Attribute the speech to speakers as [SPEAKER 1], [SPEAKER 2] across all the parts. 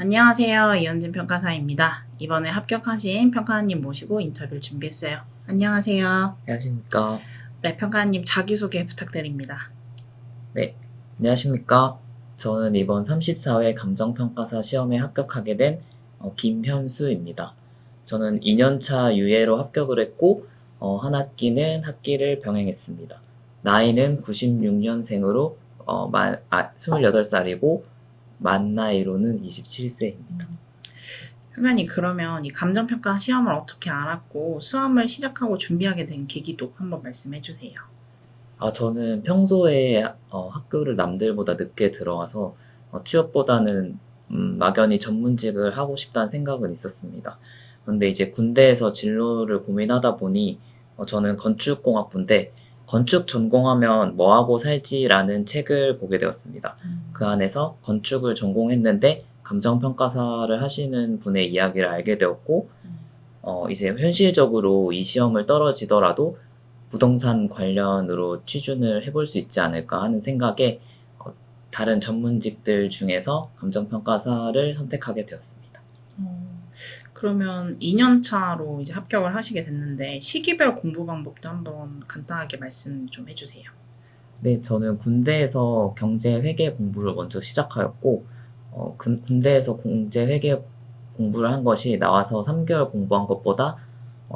[SPEAKER 1] 안녕하세요. 이현진 평가사입니다. 이번에 합격하신 평가사님 모시고 인터뷰를 준비했어요. 안녕하세요.
[SPEAKER 2] 안녕하십니까.
[SPEAKER 1] 네, 평가사님 자기소개 부탁드립니다.
[SPEAKER 2] 네, 안녕하십니까. 저는 이번 34회 감정평가사 시험에 합격하게 된 김현수입니다. 저는 2년차 유예로 합격을 했고 한 학기는 학기를 병행했습니다. 나이는 96년생으로 28살이고 만 나이로는 27세입니다.
[SPEAKER 1] 평가사님, 그러면 이 감정평가 시험을 어떻게 알았고 수험을 시작하고 준비하게 된 계기도 한번 말씀해 주세요.
[SPEAKER 2] 저는 평소에 학교를 남들보다 늦게 들어와서 취업보다는 막연히 전문직을 하고 싶다는 생각은 있었습니다. 근데 이제 군대에서 진로를 고민하다 보니 저는 건축공학부인데 건축 전공하면 뭐하고 살지라는 책을 보게 되었습니다. 그 안에서 건축을 전공했는데 감정평가사를 하시는 분의 이야기를 알게 되었고 이제 현실적으로 이 시험을 떨어지더라도 부동산 관련으로 취준을 해볼 수 있지 않을까 하는 생각에 다른 전문직들 중에서 감정평가사를 선택하게 되었습니다.
[SPEAKER 1] 그러면 2년차로 이제 합격을 하시게 됐는데 시기별 공부 방법도 한번 간단하게 말씀 좀 해주세요.
[SPEAKER 2] 네, 저는 군대에서 경제회계 공부를 먼저 시작하였고 군대에서 경제회계 공부를 한 것이 나와서 3개월 공부한 것보다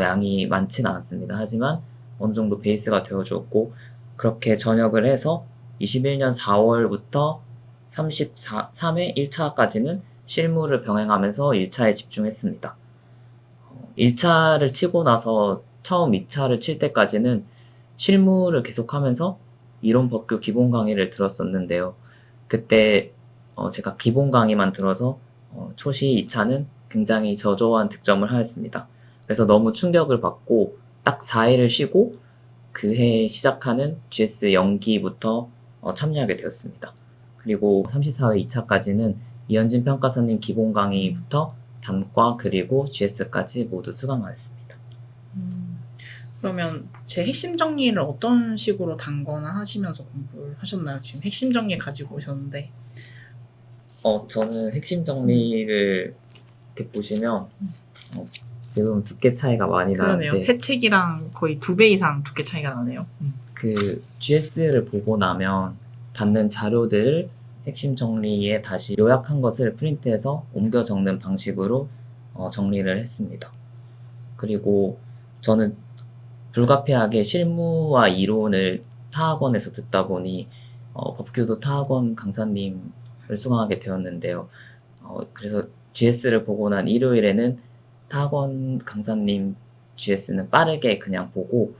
[SPEAKER 2] 양이 많진 않았습니다. 하지만 어느 정도 베이스가 되어주었고 그렇게 전역을 해서 21년 4월부터 33회 1차까지는 실무를 병행하면서 1차에 집중했습니다. 1차를 치고 나서 처음 2차를 칠 때까지는 실무를 계속하면서 이론 법규 기본 강의를 들었었는데요. 그때 제가 기본 강의만 들어서 초시 2차는 굉장히 저조한 득점을 하였습니다. 그래서 너무 충격을 받고 딱 4일을 쉬고 그해 시작하는 GS 연기부터 참여하게 되었습니다. 그리고 34회 2차까지는 이현진 평가사님 기본 강의부터 단과 그리고 GS까지 모두 수강하였습니다.
[SPEAKER 1] 그러면 제 핵심 정리를 어떤 식으로 단거나 하시면서 공부를 하셨나요? 지금 핵심 정리 가지고 오셨는데.
[SPEAKER 2] 저는 핵심 정리를 이렇게 보시면 지금 두께 차이가 많이
[SPEAKER 1] 그러네요.
[SPEAKER 2] 나는데
[SPEAKER 1] 새 책이랑 거의 2배 이상 두께 차이가 나네요.
[SPEAKER 2] 그 GS를 보고 나면 받는 자료들을 핵심 정리에 다시 요약한 것을 프린트해서 옮겨 적는 방식으로 정리를 했습니다. 그리고 저는 불가피하게 실무와 이론을 타학원에서 듣다 보니 법규도 타학원 강사님을 수강하게 되었는데요. 그래서 GS를 보고 난 일요일에는 타학원 강사님 GS는 빠르게 그냥 보고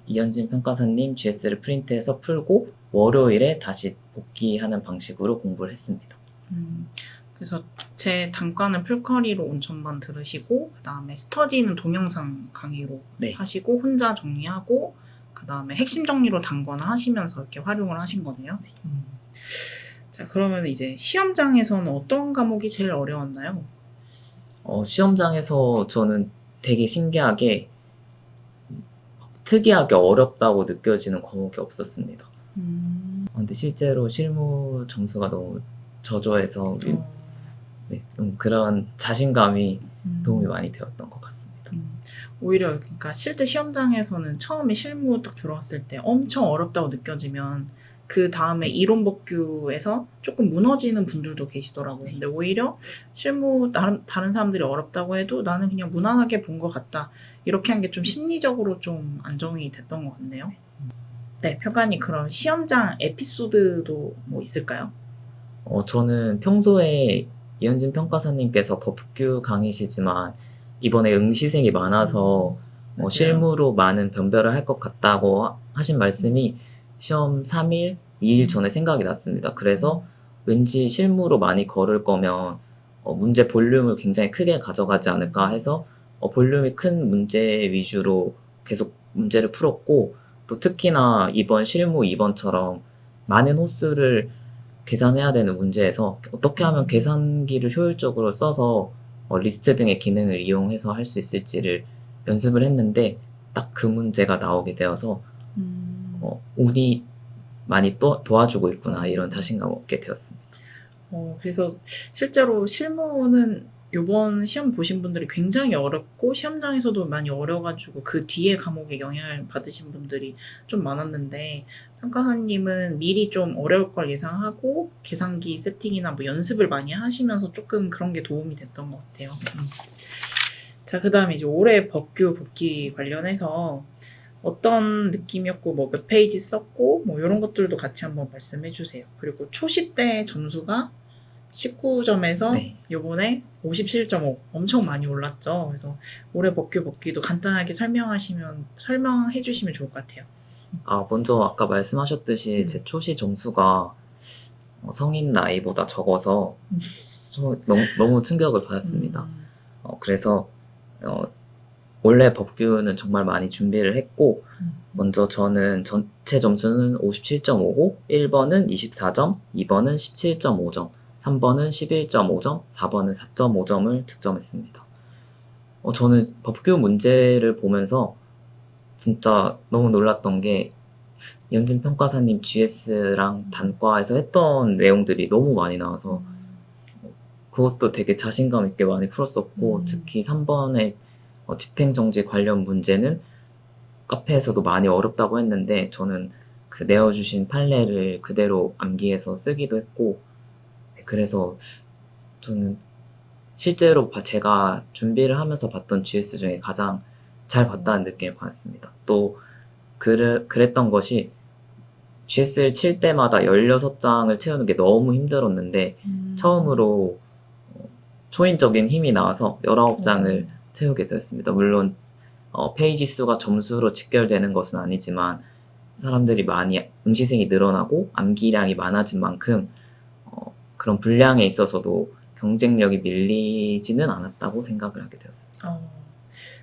[SPEAKER 2] 이현진 평가사님 GS를 프린트해서 풀고 월요일에 다시 복귀하는 방식으로 공부를 했습니다.
[SPEAKER 1] 그래서 제 단과는 풀커리로 온천만 들으시고 그 다음에 스터디는 동영상 강의로
[SPEAKER 2] 네.
[SPEAKER 1] 하시고 혼자 정리하고 그 다음에 핵심 정리로 단거나 하시면서 이렇게 활용을 하신 거네요. 자, 그러면 이제 시험장에서는 어떤 과목이 제일 어려웠나요?
[SPEAKER 2] 시험장에서 저는 되게 신기하게 특이하게 어렵다고 느껴지는 과목이 없었습니다. 근데 실제로 실무 점수가 너무 저조해서 네, 좀 그런 자신감이 도움이 많이 되었던 것 같습니다.
[SPEAKER 1] 오히려 그러니까 실제 시험장에서는 처음에 실무 딱 들어왔을 때 엄청 어렵다고 느껴지면 그 다음에 이론 법규에서 조금 무너지는 분들도 계시더라고요. 근데 오히려 실무 다른 사람들이 어렵다고 해도 나는 그냥 무난하게 본 것 같다. 이렇게 한 게 좀 심리적으로 좀 안정이 됐던 것 같네요. 네, 평가님 그럼 시험장 에피소드도 뭐 있을까요?
[SPEAKER 2] 저는 평소에 이현진 평가사님께서 법규 강의시지만 이번에 응시생이 많아서
[SPEAKER 1] 맞아요.
[SPEAKER 2] 실무로 많은 변별을 할 것 같다고 하신 말씀이 시험 3일, 2일 전에 생각이 났습니다. 그래서 왠지 실무로 많이 걸을 거면 문제 볼륨을 굉장히 크게 가져가지 않을까 해서 볼륨이 큰 문제 위주로 계속 문제를 풀었고 또 특히나 이번 실무 2번처럼 많은 호수를 계산해야 되는 문제에서 어떻게 하면 계산기를 효율적으로 써서 리스트 등의 기능을 이용해서 할 수 있을지를 연습을 했는데 딱 그 문제가 나오게 되어서 운이 많이 또 도와주고 있구나 이런 자신감 얻게 되었습니다.
[SPEAKER 1] 그래서 실제로 실무는 요번 시험 보신 분들이 굉장히 어렵고 시험장에서도 많이 어려가지고 그 뒤에 과목에 영향을 받으신 분들이 좀 많았는데 평가사님은 미리 좀 어려울 걸 예상하고 계산기 세팅이나 뭐 연습을 많이 하시면서 조금 그런 게 도움이 됐던 것 같아요. 자, 그 다음에 이제 올해 법규 복귀 관련해서 어떤 느낌이었고 뭐 몇 페이지 썼고 뭐 이런 것들도 같이 한번 말씀해 주세요. 그리고 초시 때 점수가 19점에서
[SPEAKER 2] 네.
[SPEAKER 1] 요번에 57.5 엄청 많이 올랐죠. 그래서 올해 법규 복귀도 간단하게 설명해 주시면 좋을 것 같아요.
[SPEAKER 2] 먼저 아까 말씀하셨듯이 제 초시 점수가 성인 나이보다 적어서 너무 충격을 받았습니다. 그래서 원래 법규는 정말 많이 준비를 했고 먼저 저는 전체 점수는 57.5고 1번은 24점, 2번은 17.5점, 3번은 11.5점, 4번은 4.5점을 득점했습니다. 저는 법규 문제를 보면서 진짜 너무 놀랐던 게 연진 평가사님 GS랑 단과에서 했던 내용들이 너무 많이 나와서 그것도 되게 자신감 있게 많이 풀었었고 특히 3번의 집행정지 관련 문제는 카페에서도 많이 어렵다고 했는데 저는 그 내어주신 판례를 그대로 암기해서 쓰기도 했고 그래서 저는 실제로 제가 준비를 하면서 봤던 GS 중에 가장 잘 봤다는 느낌을 받았습니다. 또 그랬던 것이 GS를 칠 때마다 16장을 채우는 게 너무 힘들었는데 처음으로 초인적인 힘이 나와서 19장을 채우게 되었습니다. 물론 페이지 수가 점수로 직결되는 것은 아니지만 사람들이 많이 응시생이 늘어나고 암기량이 많아진 만큼 그런 분량에 있어서도 경쟁력이 밀리지는 않았다고 생각을 하게 되었습니다.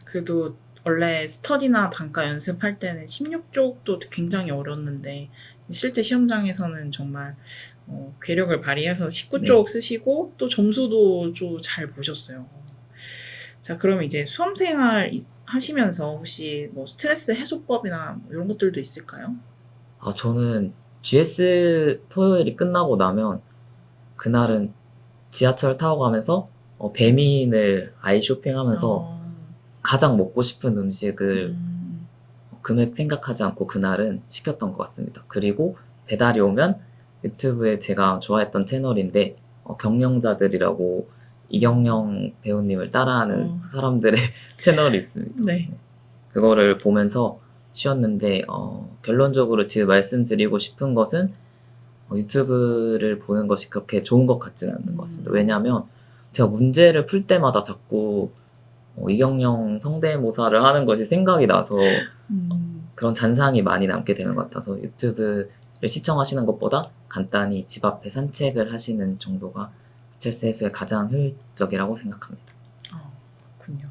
[SPEAKER 1] 그래도 원래 스터디나 단과 연습할 때는 16쪽도 굉장히 어려웠는데 실제 시험장에서는 정말 괴력을 발휘해서 19쪽 쓰시고 또 점수도 좀 잘 보셨어요. 자, 그럼 이제 수험생활 하시면서 혹시 뭐 스트레스 해소법이나 뭐 이런 것들도 있을까요?
[SPEAKER 2] 저는 GS 토요일이 끝나고 나면 그날은 지하철 타고 가면서 배민을 아이 쇼핑하면서 가장 먹고 싶은 음식을 금액 생각하지 않고 그날은 시켰던 것 같습니다. 그리고 배달이 오면 유튜브에 제가 좋아했던 채널인데 경영자들이라고 이경영 배우님을 따라하는 사람들의 채널이 있습니다.
[SPEAKER 1] 네.
[SPEAKER 2] 그거를 보면서 쉬었는데 결론적으로 지금 말씀드리고 싶은 것은 유튜브를 보는 것이 그렇게 좋은 것 같지는 않는 것 같습니다. 왜냐하면 제가 문제를 풀 때마다 자꾸 이경영 성대모사를 하는 것이 생각이 나서 그런 잔상이 많이 남게 되는 것 같아서 유튜브를 시청하시는 것보다 간단히 집 앞에 산책을 하시는 정도가 스트레스 해소에 가장 효율적이라고 생각합니다.
[SPEAKER 1] 그렇군요.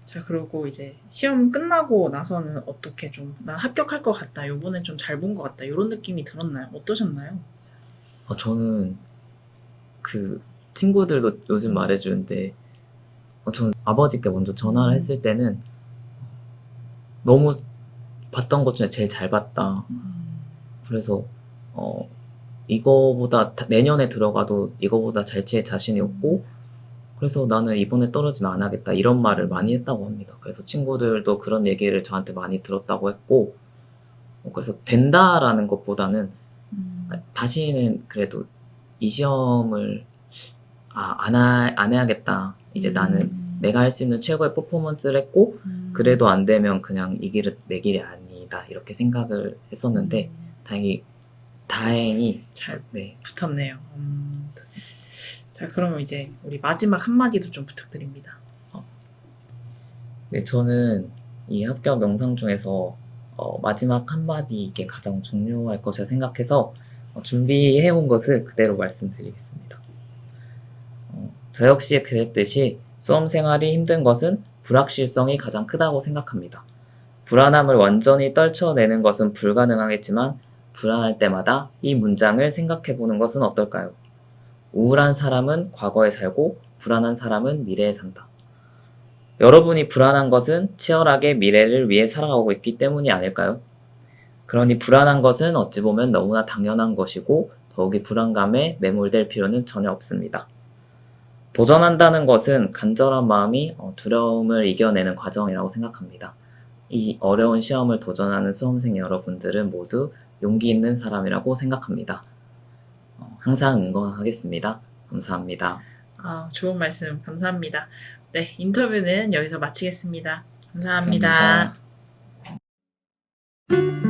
[SPEAKER 1] 자, 그리고 이제 시험 끝나고 나서는 어떻게 좀 난 합격할 것 같다, 요번엔 좀 잘 본 것 같다 이런 느낌이 들었나요? 어떠셨나요?
[SPEAKER 2] 저는 그 친구들도 요즘 말해주는데 저는 아버지께 먼저 전화를 했을 때는 너무 봤던 것 중에 제일 잘 봤다. 그래서 이거보다 내년에 들어가도 이거보다 잘 칠 자신이 없고 그래서 나는 이번에 떨어지면 안 하겠다 이런 말을 많이 했다고 합니다. 그래서 친구들도 그런 얘기를 저한테 많이 들었다고 했고 그래서 된다라는 것보다는 다시는 그래도 이 시험을 안 해야겠다. 이제 나는 내가 할 수 있는 최고의 퍼포먼스를 했고 그래도 안 되면 그냥 이 길은 내 길이 아니다 이렇게 생각을 했었는데 다행히
[SPEAKER 1] 잘
[SPEAKER 2] 네.
[SPEAKER 1] 붙었네요. 자, 그러면 이제 우리 마지막 한마디도 좀 부탁드립니다.
[SPEAKER 2] 네, 저는 이 합격 영상 중에서 마지막 한마디 이게 가장 중요할 것이라 생각해서 준비해온 것을 그대로 말씀드리겠습니다. 저 역시 그랬듯이 수험 생활이 힘든 것은 불확실성이 가장 크다고 생각합니다. 불안함을 완전히 떨쳐내는 것은 불가능하겠지만 불안할 때마다 이 문장을 생각해보는 것은 어떨까요? 우울한 사람은 과거에 살고 불안한 사람은 미래에 산다. 여러분이 불안한 것은 치열하게 미래를 위해 살아가고 있기 때문이 아닐까요? 그러니 불안한 것은 어찌 보면 너무나 당연한 것이고 더욱이 불안감에 매몰될 필요는 전혀 없습니다. 도전한다는 것은 간절한 마음이 두려움을 이겨내는 과정이라고 생각합니다. 이 어려운 시험을 도전하는 수험생 여러분들은 모두 용기 있는 사람이라고 생각합니다. 항상 응원하겠습니다. 감사합니다.
[SPEAKER 1] 좋은 말씀 감사합니다. 네, 인터뷰는 여기서 마치겠습니다. 감사합니다.
[SPEAKER 2] 감사합니다.